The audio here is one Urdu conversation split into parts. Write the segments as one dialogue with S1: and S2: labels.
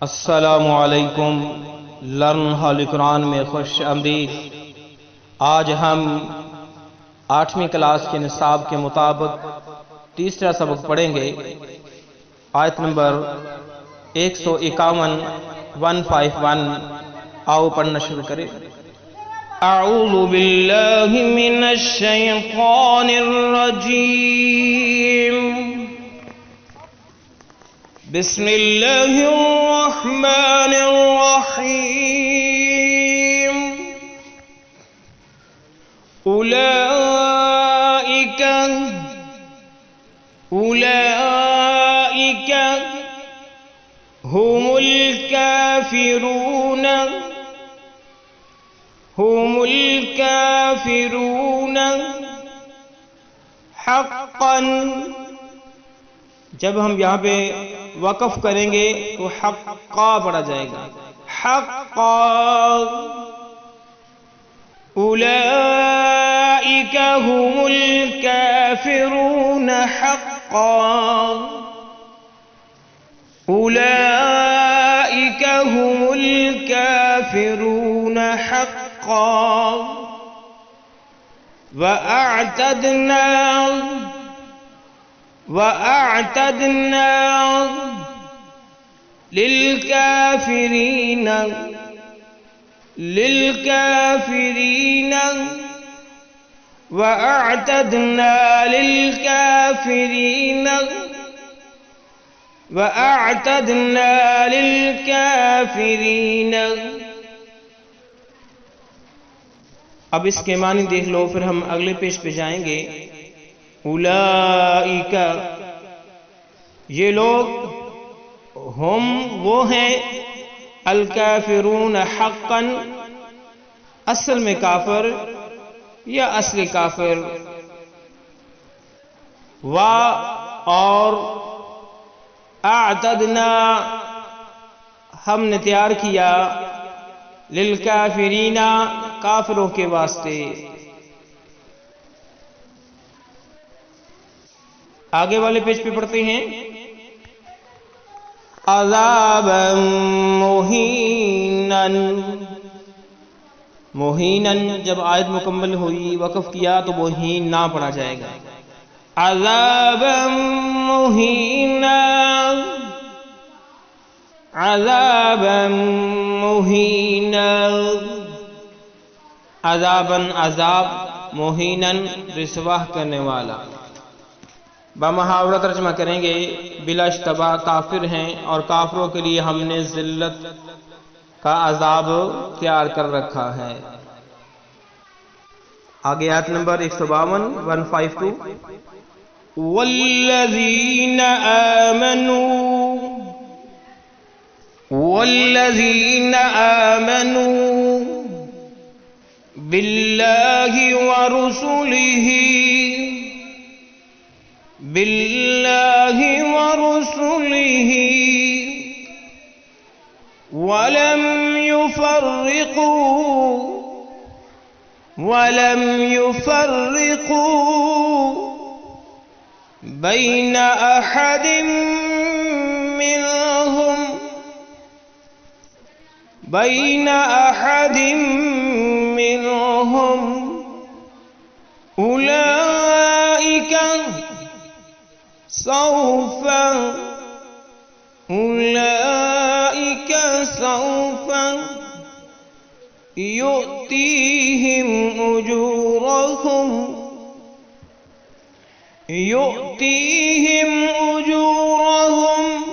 S1: السلام علیکم، لرن ہال قرآن میں خوش آمدید۔ آج ہم 8ویں کلاس کے نصاب کے مطابق تیسرا سبق پڑھیں گے۔ آیت نمبر 151 151 آؤ پڑھنا شروع کریں۔ اعوذ باللہ من الشیطان الرجیم، بسم اللہ الرحمن الرحیم۔ اولئک هم الکافرون حقا۔ جب ہم یہاں پہ وقف کریں گے تو حقا پڑھا جائے گا، حقا۔ اولئک هم الکافرون حقا، اولئک هم الکافرون حقا۔ وَأَعْتَدْنَا لِلْكَافِرِينَ وَأَعْتَدْنَا لِلْكَافِرِينَ۔ اب اس کے معنی دیکھ لو، پھر ہم اگلے پیج پہ جائیں گے۔ اولئک، یہ لوگ، ہم وہ ہیں، الکافرون حقا، اصل میں کافر یا اصلی کافر، اور اعتدنا، ہم نے تیار کیا، للکافرین، کافروں کے واسطے۔ آگے والے پیج پہ پڑھتے ہیں۔ عذابا مہینا، جب آیت مکمل ہوئی وقف کیا تو مہین نہ پڑھا جائے گا۔ عذابا مہینا، عذابا مہینا، عذابا عذاب، مہینا رسوا کرنے والا۔ بمحاورہ ترجمہ کریں گے، بلا اشتباہ کافر ہیں اور کافروں کے لیے ہم نے ذلت کا عذاب تیار کر رکھا ہے۔ آگے آیت نمبر 152 152۔ والذین آمنوا باللہ ورسلہ ولم يفرقوا بین احد منہم اولئک سوف یؤتیہم اجورہم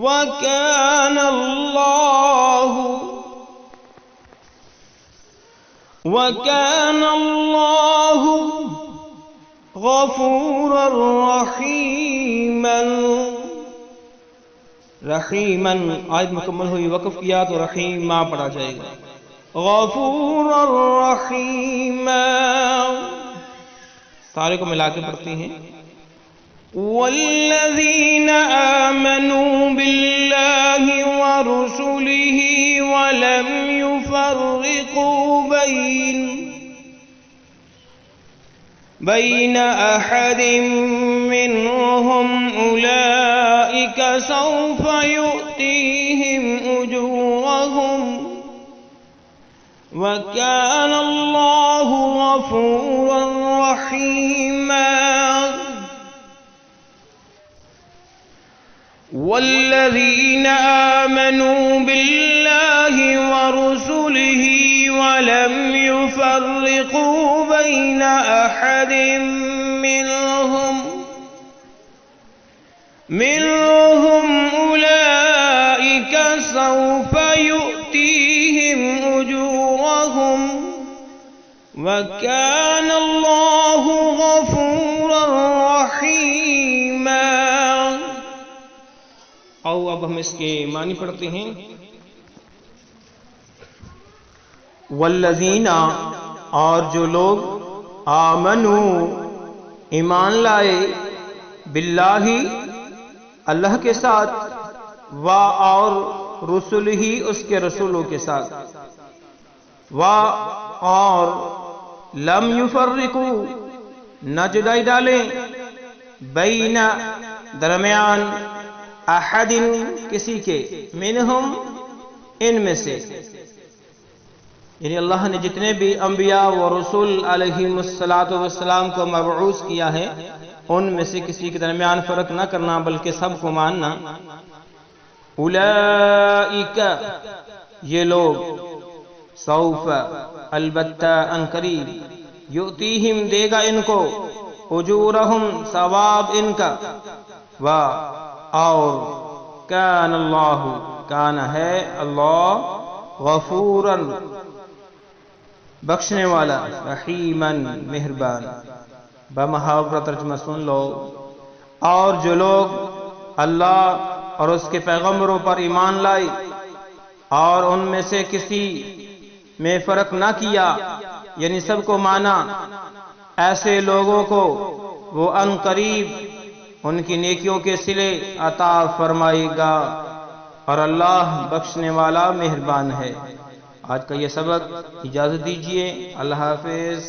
S1: وکان اللہ غفورا رحیما، آیت مکمل ہوئی وقف کیا تو رحیما پڑھا جائے گا، غفورا رحیما۔ سارے کو ملا کے پڑھتے ہیں۔ والذین آمنوا باللہ ورسلہ ولم يفرقوا بين أحد منهم أولئك سوف يؤتيهم أجورهم وكان الله غفورا رحيما والذين آمنوا بالله ورسله ولم يفرقوا بين أحد منهم أولئك سوف يؤتيهم أجورهم وكان الله غفورا رحيما. آؤ اب ہم اس کے معنی پڑھتے ہیں. والذین، اور جو لوگ آمنو ایمان لائے، باللہ اللہ کے ساتھ، و اور رسول ہی اس کے رسولوں کے ساتھ، و اور لم یفرقو نہ جدائی ڈالیں، بین درمیان، احد کسی کے، منہم ان میں سے، یعنی اللہ نے جتنے بھی انبیاء و رسول علیہم السلام کو مبعوث کیا ہے ان میں سے کسی کے درمیان فرق نہ کرنا بلکہ سب کو ماننا. اولئک یہ لوگ، سوف البتہ ان قریب، یؤتیہم دے گا ان کو، اجورہم ثواب ان کا، و اور کان اللہ کان ہے اللہ غفورا بخشنے والا، رحیما مہربان. بمحاورہ ترجمہ سن لو. اور جو لوگ اللہ اور اس کے پیغمبروں پر ایمان لائے اور ان میں سے کسی میں فرق نہ کیا، یعنی سب کو مانا، ایسے لوگوں کو وہ ان قریب ان کی نیکیوں کے صلے عطا فرمائے گا، اور اللہ بخشنے والا مہربان ہے. آج کا یہ سبق اجازت دیجیے. اللہ حافظ.